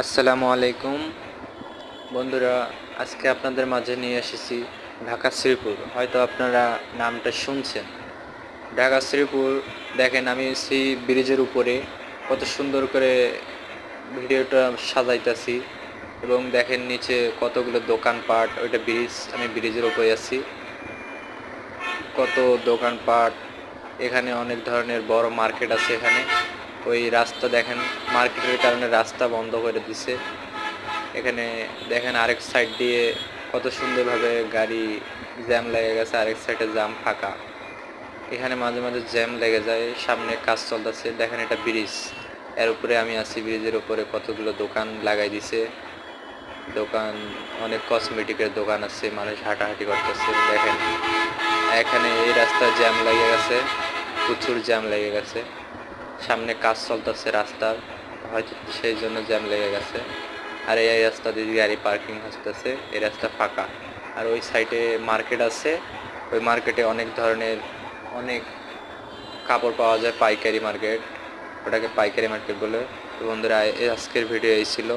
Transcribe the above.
আসসালামু আলাইকুম বন্ধুরা, আজকে আপনাদের মাঝে নিয়ে এসেছি ঢাকা শ্রীপুর। হয়তো আপনারা নামটা শুনছেন। ঢাকা শ্রীপুর দেখেন, আমি সি ব্রিজের উপরে কত সুন্দর করে ভিডিওটা সাজাইতেছি এবং দেখেন নিচে কতগুলো দোকানপাট। ওইটা ব্রিজ, আমি ব্রিজের উপরে আছি। কত দোকানপাট, এখানে অনেক ধরনের বড় মার্কেট আছে। এখানে ওই রাস্তা দেখেন, মার্কেটের কারণে রাস্তা বন্ধ করে দিছে। এখানে দেখেন আরেক সাইড দিয়ে কত সুন্দরভাবে গাড়ি জ্যাম লেগে গেছে, আরেক সাইডে জ্যাম ফাঁকা। এখানে মাঝে মাঝে জ্যাম লেগে যায়, সামনে কাজ চলতেছে। দেখেন এটা ব্রিজ, এর উপরে আমি আছি। ব্রিজের উপরে কতগুলো দোকান লাগাই দিছে। দোকান, অনেক কসমেটিকের দোকান আছে, মানুষ হাঁটাহাঁটি করতেছে। দেখেন এখানে এই রাস্তায় জ্যাম লেগে গেছে, প্রচুর জ্যাম লেগে গেছে। সামনে কাজ চলতেছে রাস্তার, হয়তো সেই জন্য জ্যাম লেগে গেছে। আর এই রাস্তা দিয়ে গাড়ি পার্কিং হচ্ছে, এই রাস্তা ফাঁকা। আর ওই সাইডে মার্কেট আছে, ওই মার্কেটে অনেক ধরনের অনেক কাপড় পাওয়া যায়, পাইকারি মার্কেট, ওটাকে পাইকারি মার্কেট বলে। তো বন্ধুরা, আজকের ভিডিও এই ছিল।